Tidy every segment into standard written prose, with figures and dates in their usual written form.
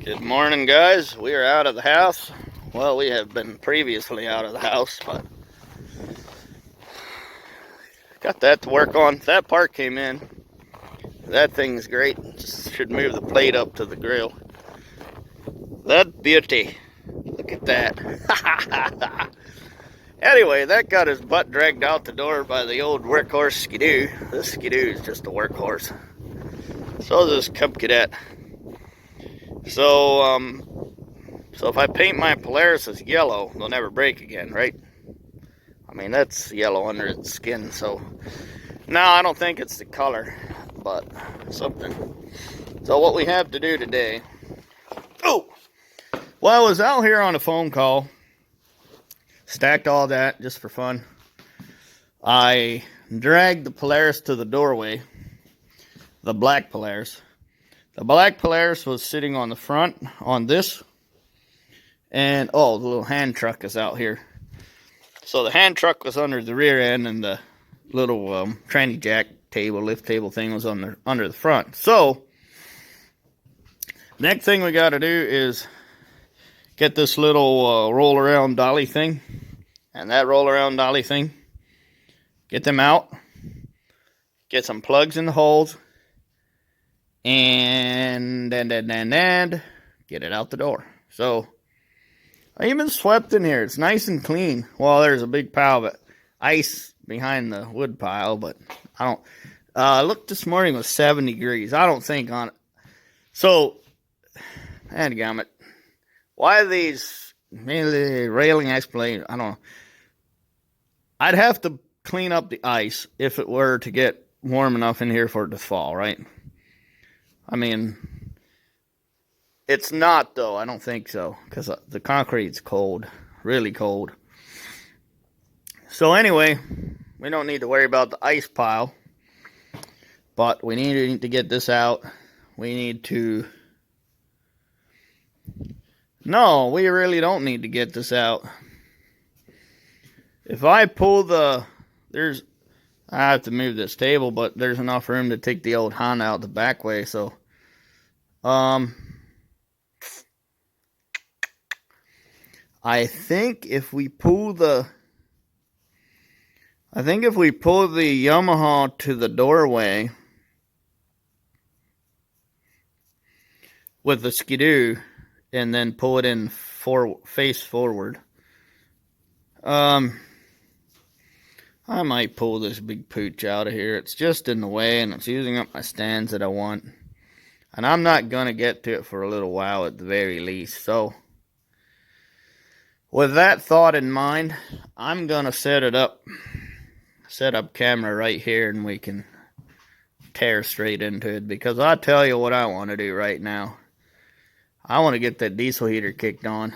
Good morning, guys. We are out of the house. Well, we have been previously out of the house, but got that to work on. That part came in. That thing's great. Just should move the plate up to the grill. That beauty. Look at that. Anyway, that got his butt dragged out the door by the old workhorse Skidoo. This Skidoo is just a workhorse. So is this Cub Cadet. So if I paint my Polaris as yellow, they'll never break again, right? I mean, that's yellow under its skin, so... No, I don't think it's the color, but something. So what we have to do today... Oh! Well, I was out here on a phone call. Stacked all that just for fun. I dragged the Polaris to the doorway. The black Polaris. The black Polaris was sitting on the front, on this. And, oh, the little hand truck is out here. So the hand truck was under the rear end, and the little tranny jack table, lift table thing was under the front. So, next thing we got to do is get this little roll around dolly thing. And that roll around dolly thing. Get them out. Get some plugs in the holes. And get it out the door. So, I even swept in here. It's nice and clean. Well, there's a big pile of ice behind the wood pile, but I don't... look, this morning was 7 degrees. I don't think on it. So, dadgummit. Why are these mainly railing ice plate? I don't know. I'd have to clean up the ice if it were to get warm enough in here for it to fall, right? I mean, it's not, though. I don't think so, because the concrete's cold, really cold. So anyway, we don't need to worry about the ice pile, but we need to get this out. We need to... No, we really don't need to get this out. If I pull the... I have to move this table, but there's enough room to take the old Honda out the back way, so... I think if we pull the Yamaha to the doorway with the Skidoo and then pull it in face forward, I might pull this big pooch out of here. It's just in the way, and it's using up my stands that I want. And I'm not going to get to it for a little while at the very least. So, with that thought in mind, I'm going to set up camera right here, and we can tear straight into it. Because I'll tell you what I want to do right now. I want to get that diesel heater kicked on.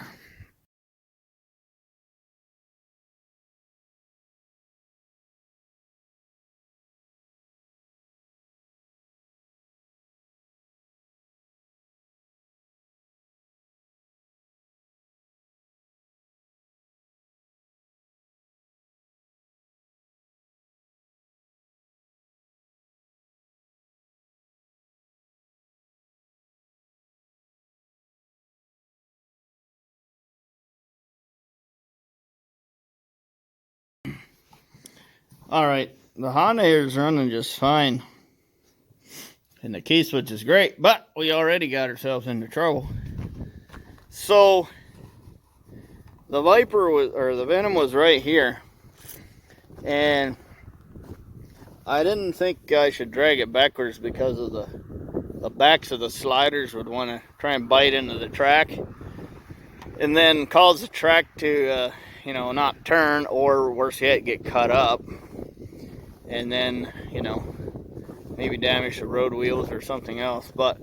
Alright, the Honda here is running just fine. And the key switch is great, but we already got ourselves into trouble. So, the Viper was, or the Venom was right here. And I didn't think I should drag it backwards because of the backs of the sliders would want to try and bite into the track. And then cause the track to, not turn, or worse yet, get cut up. And then, maybe damage the road wheels or something else. But,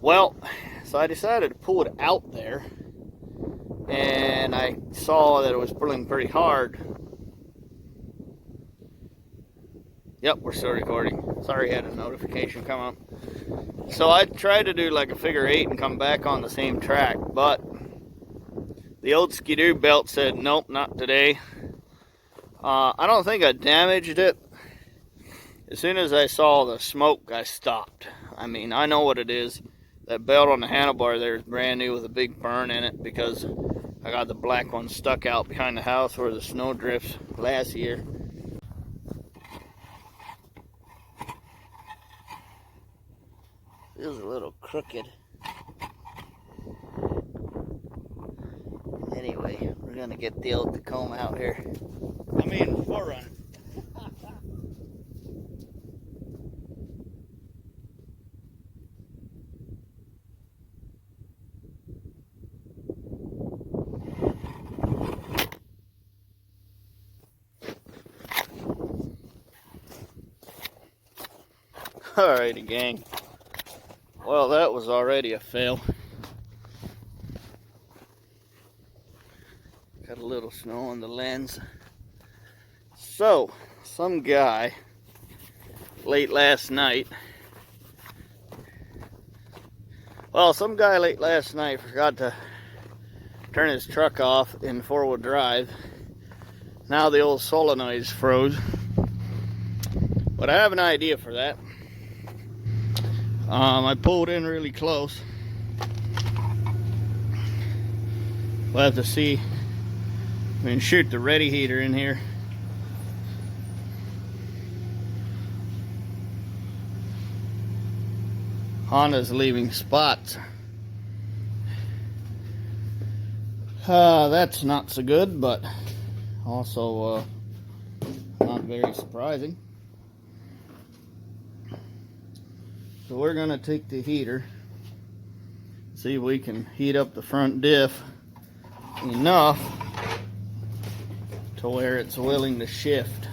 well, so I decided to pull it out there. And I saw that it was pulling pretty hard. Yep, we're still recording. Sorry, I had a notification come up. So I tried to do like a figure 8 and come back on the same track. But the old Skidoo belt said, nope, not today. I don't think I damaged it. As soon as I saw the smoke, I stopped. I mean, I know what it is. That belt on the handlebar there is brand new with a big burn in it because I got the black one stuck out behind the house where the snow drifts last year. Feels a little crooked. Anyway, we're gonna get the old Tacoma out here. I mean, 4Runner. Alrighty, gang. Well, that was already a fail. Got a little snow on the lens. So, some guy late last night forgot to turn his truck off in 4-wheel drive. Now the old solenoid's froze. But I have an idea for that. I pulled in really close. We'll have to see. I mean, shoot the ready heater in here. Honda's leaving spots. That's not so good, but also not very surprising. So we're gonna take the heater, see if we can heat up the front diff enough to where it's willing to shift.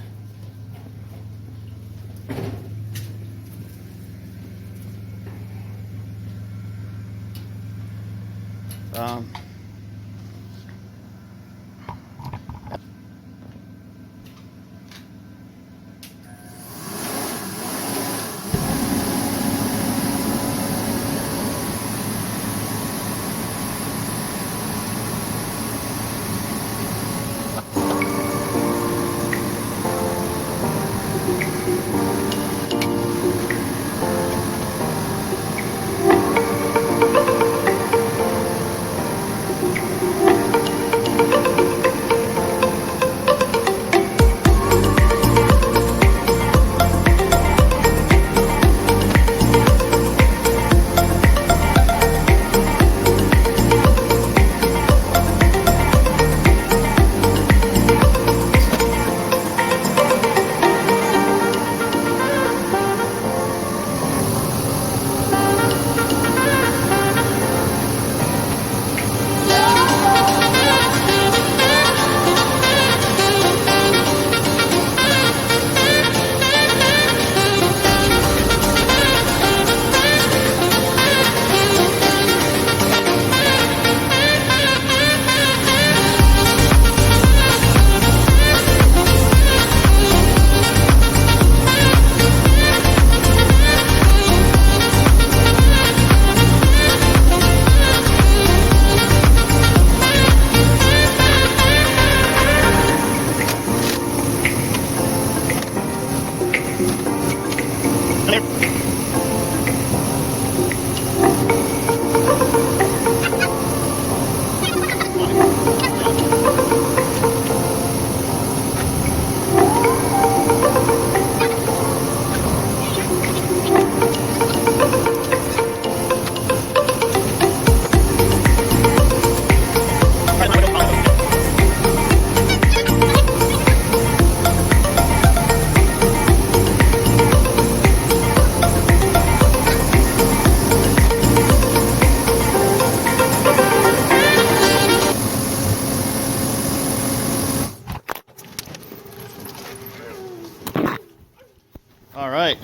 All right.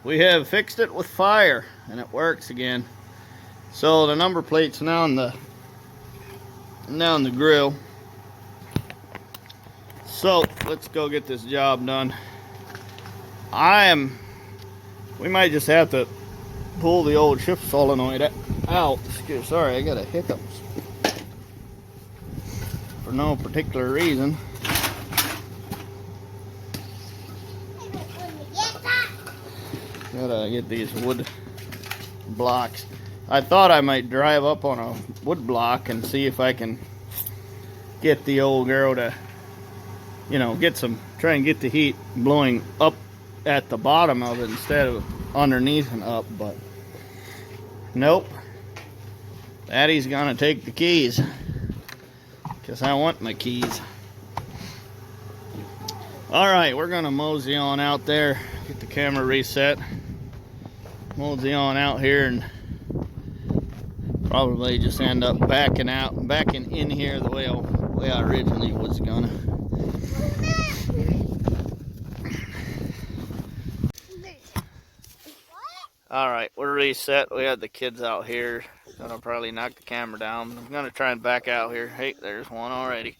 We have fixed it with fire and it works again. So the number plate's now in the grill. So let's go get this job done. We might just have to pull the old shift solenoid out. Sorry, I got a hiccups for no particular reason. Gotta get these wood blocks. I thought I might drive up on a wood block and see if I can get the old girl to, try and get the heat blowing up at the bottom of it instead of underneath and up, but nope. Daddy's gonna take the keys because I want my keys. Alright, we're gonna mosey on out there, get the camera reset, mosey on out here, and probably just end up backing in here the way I originally was gonna. Alright, we're reset. We had the kids out here. Gonna probably knock the camera down. I'm gonna try and back out here. Hey, there's one already.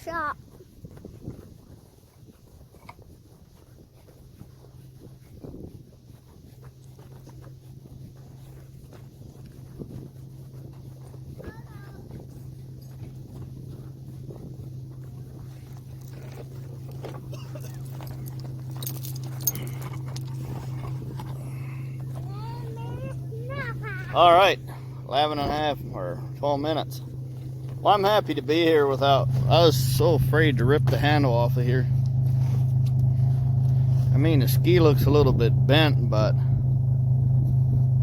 shop. All right, 11 and a half or 12 minutes. Well, I'm happy to be here without, I was so afraid to rip the handle off of here. I mean, the ski looks a little bit bent, but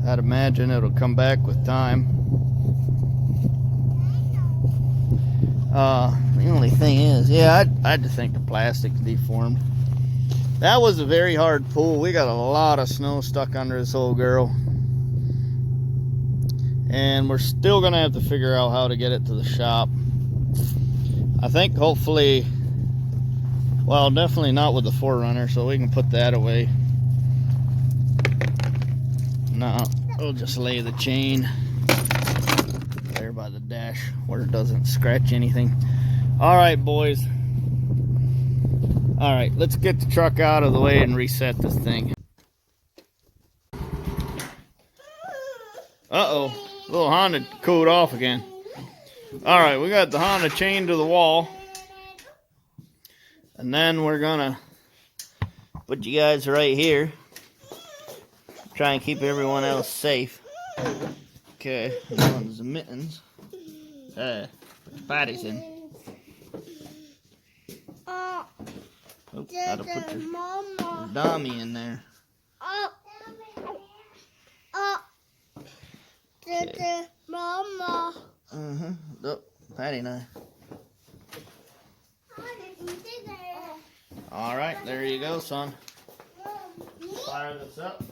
I'd imagine it'll come back with time. The only thing is, yeah, I just think the plastic's deformed. That was a very hard pull. We got a lot of snow stuck under this old girl. And we're still gonna have to figure out how to get it to the shop. I think hopefully, well, definitely not with the 4Runner, so we can put that away. No, we'll just lay the chain there by the dash where it doesn't scratch anything. All right, boys. All right, let's get the truck out of the way and reset this thing. Uh-oh, little Honda cooled off again. All right, we got the Honda chained to the wall. And then we're gonna put you guys right here. Try and keep everyone else safe. Okay, that one's the mittens. Put the patties in. Oops, gotta put your dummy in there. Okay. Mama. Oh, patty knife. All right, there you go, son. Fire this up.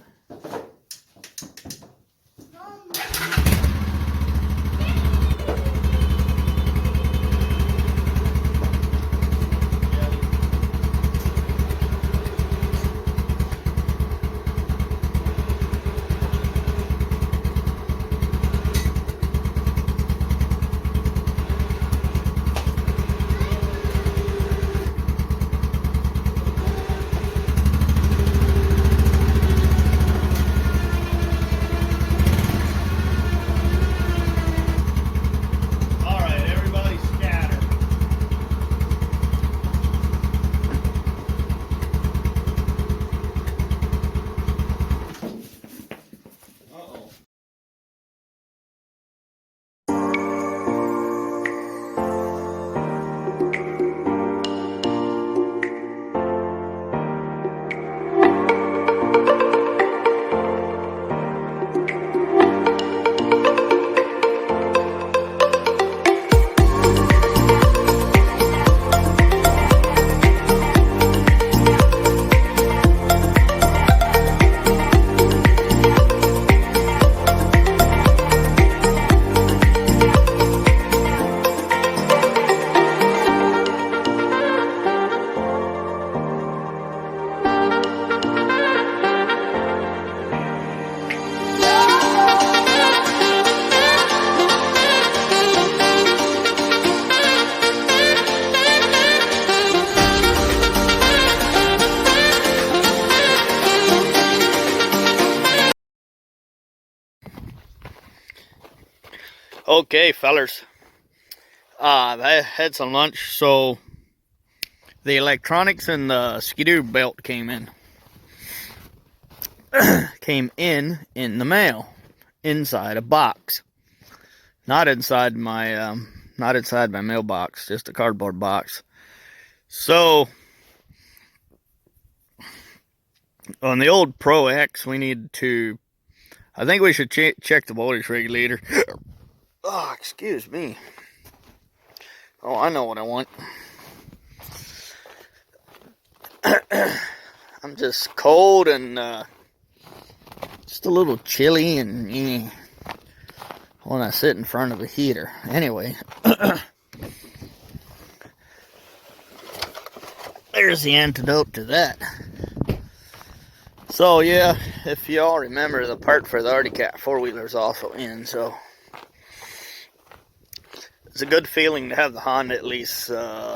Okay, fellers. I had some lunch, so the electronics and the skidoo belt came in. Came in the mail, inside a box. Not inside my mailbox, just a cardboard box. So on the old Pro X, we need to, I think we should check the voltage regulator. Oh, excuse me. Oh, I know what I want. I'm just cold and just a little chilly and when I sit in front of a heater. Anyway, there's the antidote to that. So yeah, if you all remember, the part for the Arctic Cat 4-wheeler is also in, so It's a good feeling to have the Honda at least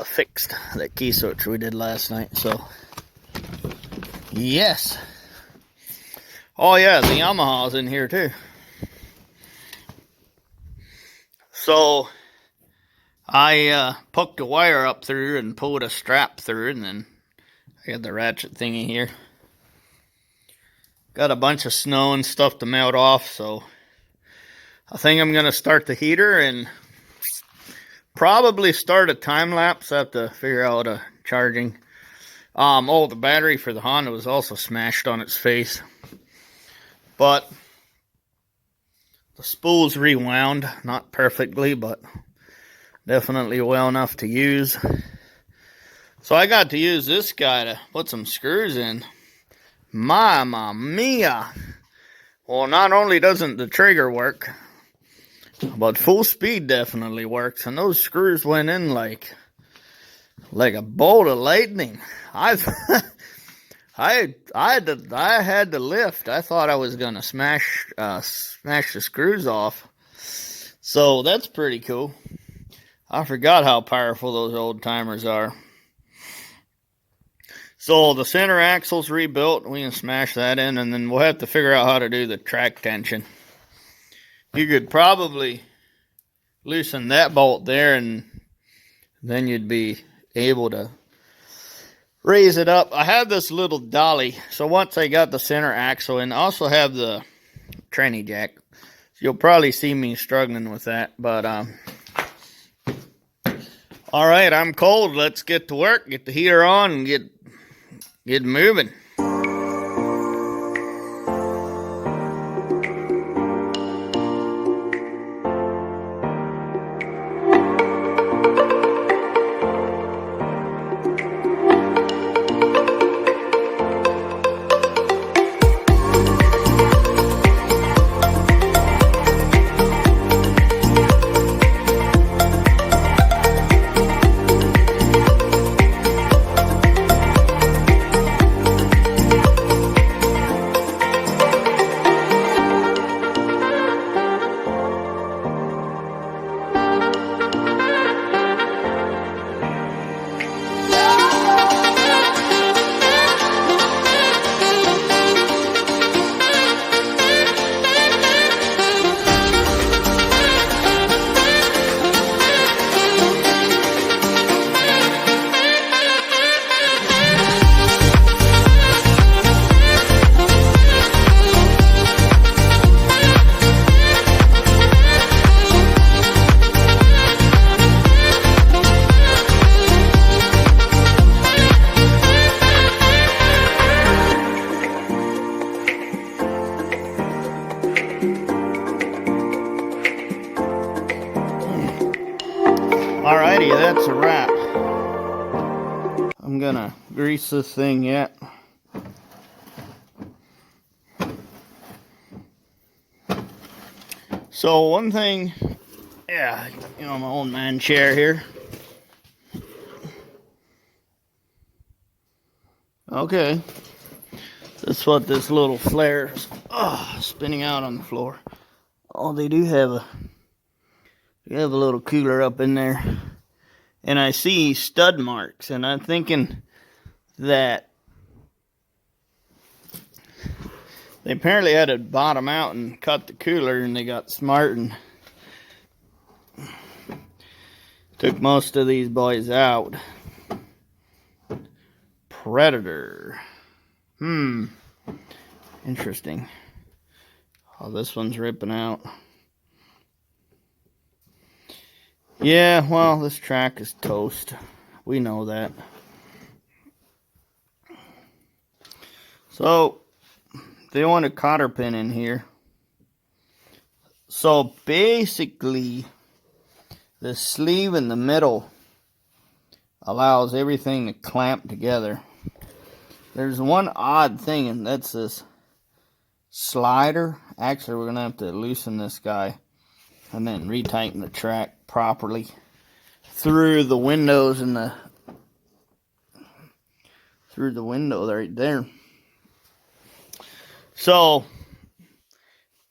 fixed, that key switch we did last night. So, yes. Oh yeah, the Yamaha's in here too. So, I poked a wire up through and pulled a strap through, and then I got the ratchet thingy here. Got a bunch of snow and stuff to melt off, so I think I'm going to start the heater and probably start a time lapse. I have to figure out charging. The battery for the Honda was also smashed on its face. But the spool's rewound, not perfectly, but definitely well enough to use. So I got to use this guy to put some screws in. Mamma mia! Well, not only doesn't the trigger work, but full speed definitely works. And those screws went in like a bolt of lightning. I had to lift. I thought I was gonna smash the screws off. So that's pretty cool. I forgot how powerful those old timers are. So the center axle's rebuilt. We can smash that in, and then we'll have to figure out how to do the track tension. You could probably loosen that bolt there, and then you'd be able to raise it up. I have this little dolly, so once I got the center axle in, I also have the tranny jack. So you'll probably see me struggling with that, but all right, I'm cold. Let's get to work, get the heater on, and get moving. Alrighty, that's a wrap. I'm gonna grease this thing yet. So one thing, yeah, my old man chair here. Okay, that's what this little flare is spinning out on the floor. Oh, they do have a little cooler up in there, and I see stud marks, and I'm thinking that they apparently had to bottom out and cut the cooler, and they got smart and took most of these boys out. Predator. Interesting. Oh, this one's ripping out. Yeah, well, this track is toast. We know that. So, they want a cotter pin in here. So, basically, the sleeve in the middle allows everything to clamp together. There's one odd thing, and that's this slider. Actually, we're going to have to loosen this guy and then retighten the track properly through the windows and through the window right there. So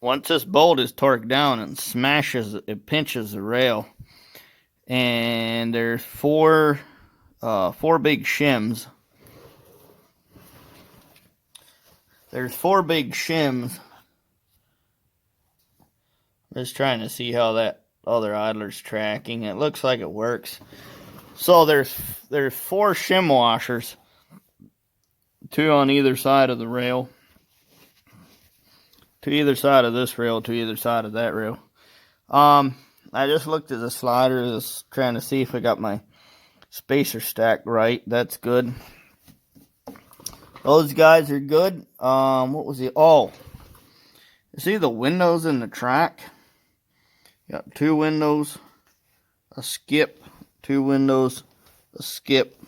once this bolt is torqued down and it pinches the rail, And there's four big shims. There's 4 big shims. Just trying to see how that other idler's tracking. It looks like it works. So there's 4 shim washers, 2 on either side of the rail, to either side of this rail, to either side of that rail. I just looked at the slider, just trying to see if I got my spacer stacked right. That's good. Those guys are good. What was the, oh, you see the windows in the track? Got 2 windows, a skip, 2 windows, a skip.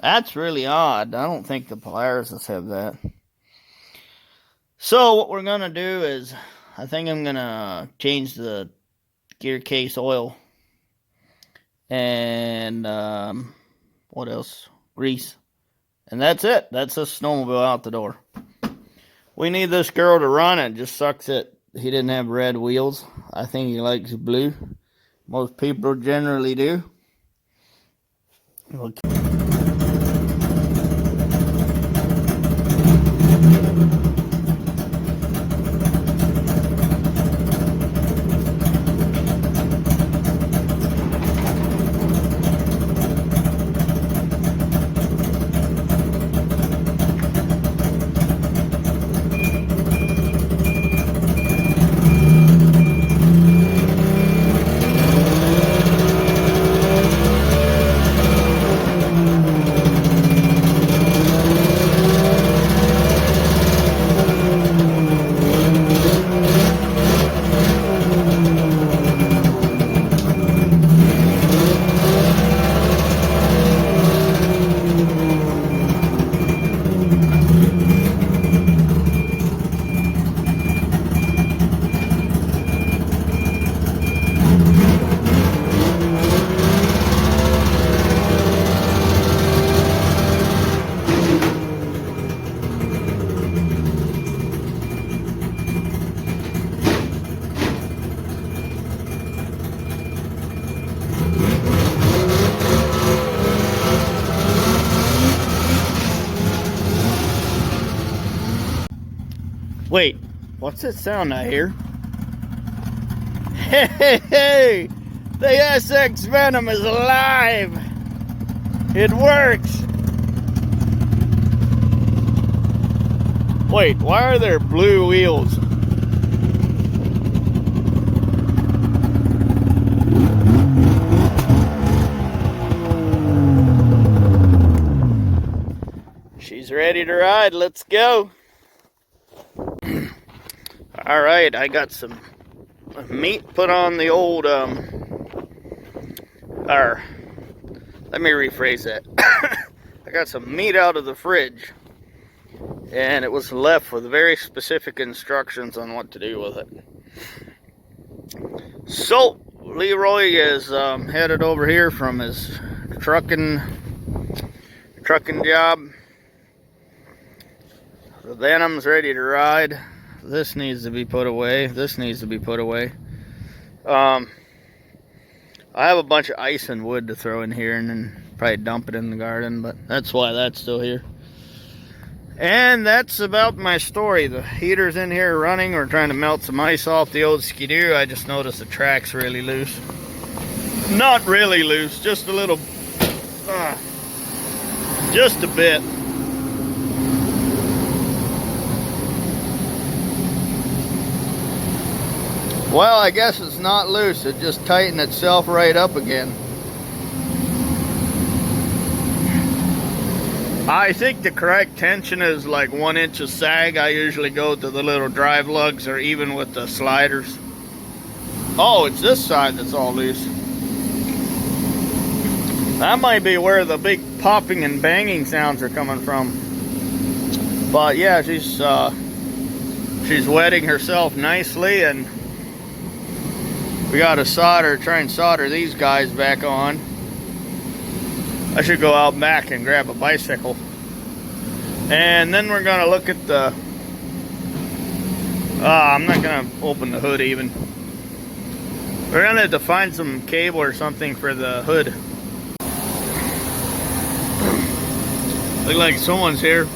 That's really odd. I don't think the Polaris have that. So what we're going to do is, I think I'm going to change the gear case oil. And what else? Grease. And that's it. That's a snowmobile out the door. We need this girl to run. It just sucks that he didn't have red wheels. I think he likes blue. Most people generally do. Okay. Wait, what's that sound I hear? Hey, hey, hey! The SX Venom is alive! It works! Wait, why are there blue wheels? She's ready to ride, let's go! Alright, I got some meat put on the old, let me rephrase that. I got some meat out of the fridge, and it was left with very specific instructions on what to do with it. So, Leroy is headed over here from his trucking job. The Venom's ready to ride. This needs to be put away. This needs to be put away. I have a bunch of ice and wood to throw in here and then probably dump it in the garden, but that's why that's still here. And that's about my story. The heater's in here running. We're trying to melt some ice off the old Ski-Doo. I just noticed the track's really loose. Not really loose, just a little, just a bit. Well, I guess it's not loose. It just tightened itself right up again. I think the correct tension is like 1 inch of sag. I usually go to the little drive lugs or even with the sliders. Oh, it's this side that's all loose. That might be where the big popping and banging sounds are coming from. But yeah, she's wetting herself nicely, and we gotta try and solder these guys back on. I should go out back and grab a bicycle. And then we're gonna look at the, I'm not gonna open the hood even. We're gonna have to find some cable or something for the hood. Look like someone's here.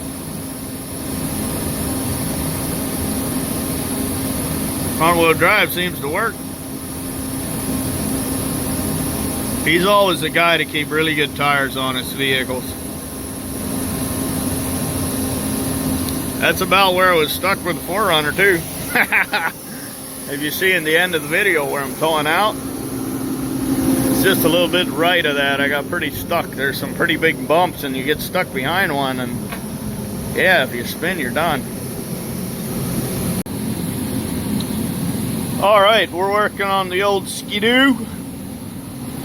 Front wheel drive seems to work. He's always the guy to keep really good tires on his vehicles. That's about where I was stuck with the 4Runner too. If you see in the end of the video where I'm pulling out, it's just a little bit right of that. I got pretty stuck. There's some pretty big bumps and you get stuck behind one, and yeah, if you spin, you're done. All right, we're working on the old Ski-Doo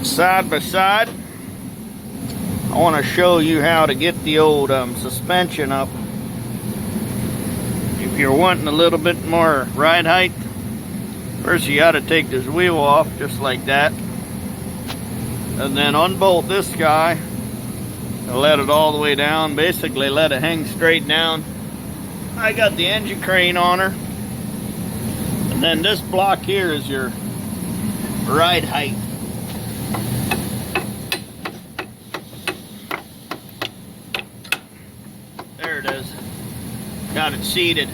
side by side. I want to show you how to get the old suspension up. If you're wanting a little bit more ride height, first you got to take this wheel off just like that, and then unbolt this guy and let it all the way down. Basically let it hang straight down. I got the engine crane on her, and then this block here is your ride height. There it is. Got it seated.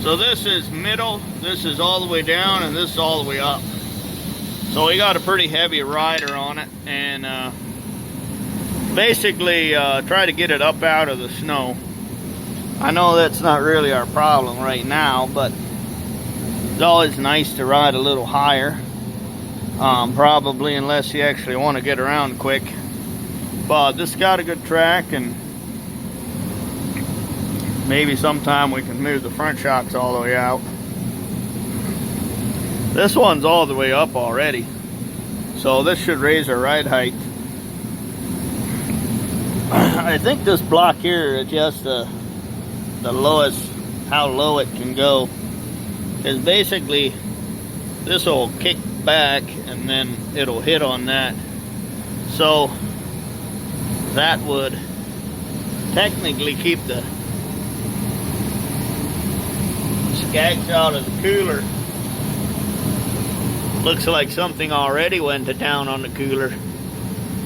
So this is middle, this is all the way down, and this is all the way up. So we got a pretty heavy rider on it, and basically try to get it up out of the snow. I know that's not really our problem right now, but it's always nice to ride a little higher. Probably unless you actually want to get around quick. But this got a good track, and maybe sometime we can move the front shocks all the way out. This one's all the way up already, so this should raise our ride height. I think this block here adjusts the lowest, how low it can go. Is basically this will kick back and then it'll hit on that. So that would technically keep the skags out of the cooler. Looks like something already went to town on the cooler.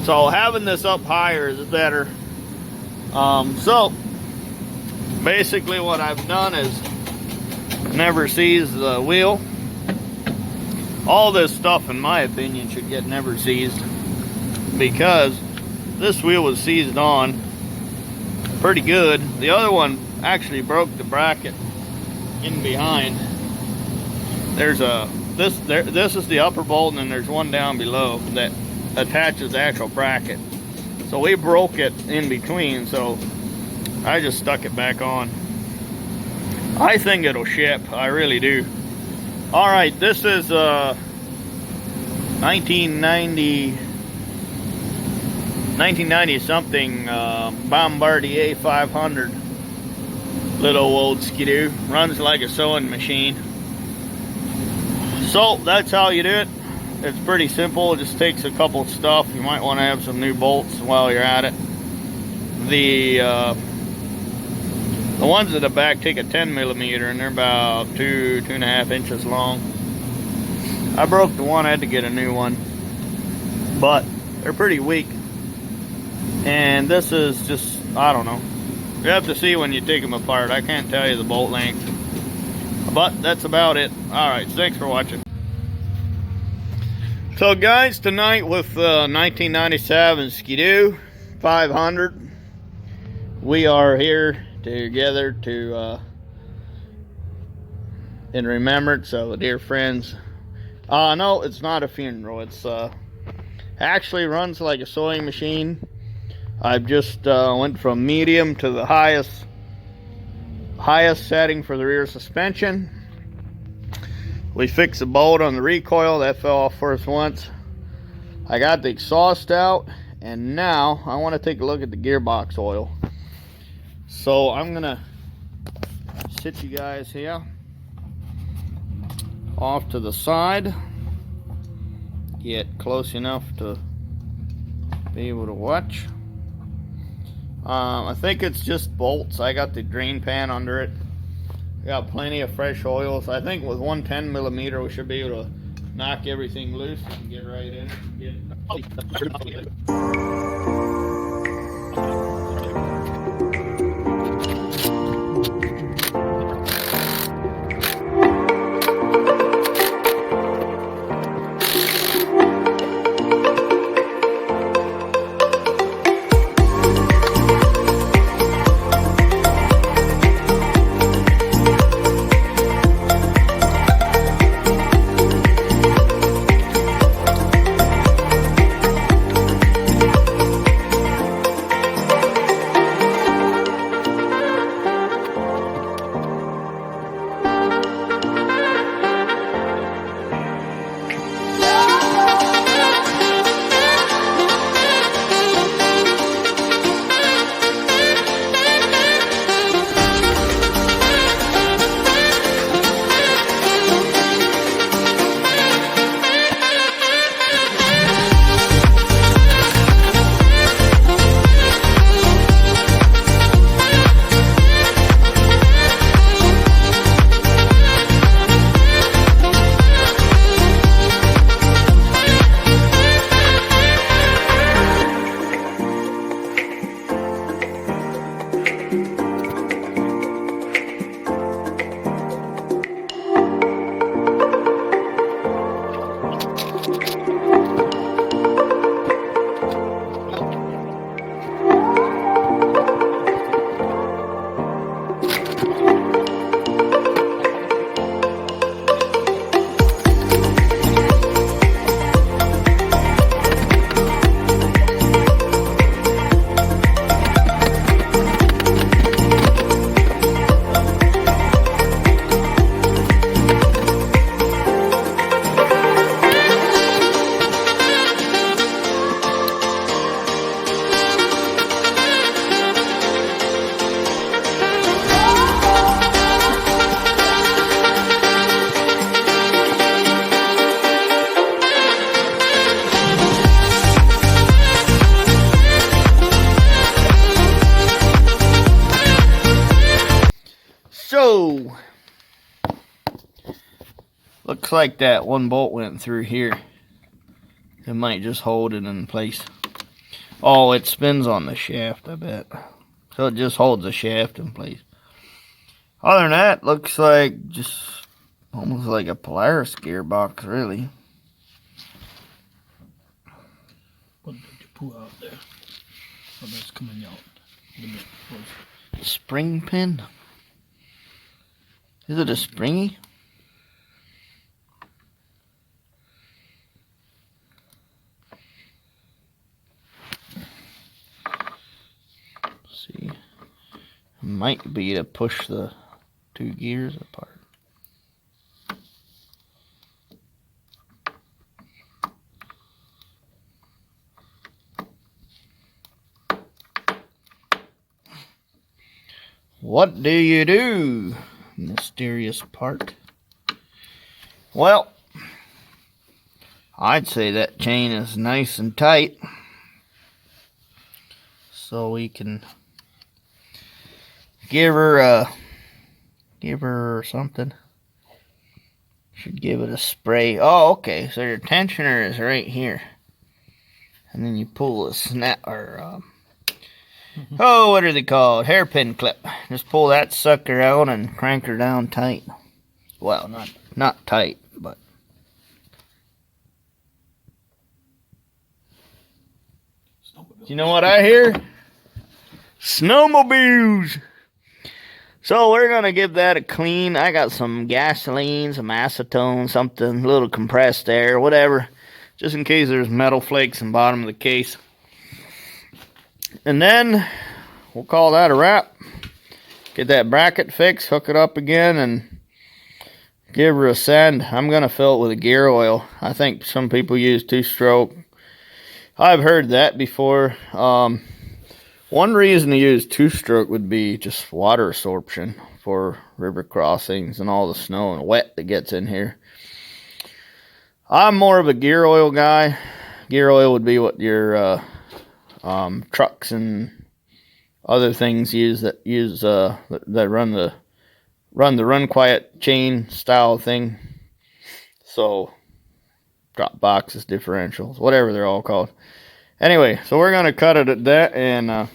So having this up higher is better. So basically what I've done is never seized the wheel. All this stuff, in my opinion, should get never seized, because this wheel was seized on pretty good. The other one actually broke the bracket in behind. There's a this is the upper bolt, and then there's one down below that attaches the actual bracket. So we broke it in between, so I just stuck it back on. I think it'll ship, I really do. All right, this is 1990 something Bombardier 500. Little old Ski-Doo, runs like a sewing machine. So that's how you do it. It's pretty simple. It just takes a couple of stuff. You might want to have some new bolts while you're at it. The ones at the back take a 10mm, and they're about 2.5 inches long. I broke the one, I had to get a new one, but they're pretty weak. And this is just, I don't know. You have to see when you take them apart. I can't tell you the bolt length, but that's about it. All right, thanks for watching. So guys, tonight with 1997 Ski-Doo 500, we are here together to in remembrance of dear friends. No, it's not a funeral. It's actually runs like a sewing machine. I've just went from medium to the highest setting for the rear suspension. We fixed the bolt on the recoil that fell off first once. I got the exhaust out, and now I want to take a look at the gearbox oil. So I'm gonna sit you guys here off to the side, get close enough to be able to watch. I think it's just bolts. I got the drain pan under it. We got plenty of fresh oils. I think with one 10mm we should be able to knock everything loose and get right in it. So, looks like that one bolt went through here. It might just hold it in place. Oh, it spins on the shaft, I bet. So it just holds the shaft in place. Other than that, looks like just almost like a Polaris gearbox, really. What did you pull out there? Oh, that's coming out. Spring pin? Is it a springy? Let's see. Might be to push the two gears apart. What do you do, mysterious part? Well, I'd say that chain is nice and tight, so we can give her something. Should give it a spray. Oh, okay. So your tensioner is right here, and then you pull the snap or oh, what are they called? Hairpin clip. Just pull that sucker out and crank her down tight. Well, not tight, but you know what I hear? Snowmobiles. So we're gonna give that a clean. I got some gasoline, some acetone, something, a little compressed air, whatever, just in case there's metal flakes in the bottom of the case. And then we'll call that a wrap. Get that bracket fixed, hook it up again, and give her a send. I'm going to fill it with a gear oil. I think some people use two-stroke. I've heard that before. One reason to use two-stroke would be just water absorption for river crossings and all the snow and wet that gets in here. I'm more of a gear oil guy. Gear oil would be what your trucks and other things use that run the run quiet chain style thing. So drop boxes, differentials, whatever they're all called. Anyway, so we're gonna cut it at that, and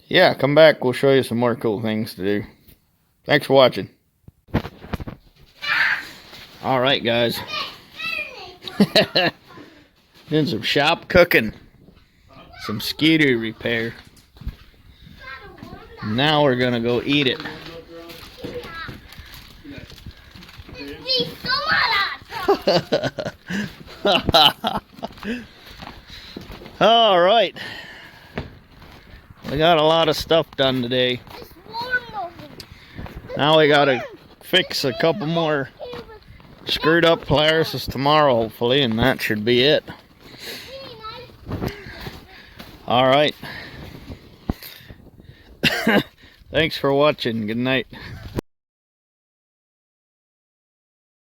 yeah, come back. We'll show you some more cool things to do. Thanks for watching. All right, guys. Doing some shop cooking, some skidoo repair. Now we're gonna go eat it. All right, we got a lot of stuff done today. Now we gotta fix a couple more screwed up Polaris tomorrow, hopefully, and that should be it. All right. Thanks for watching. Good night.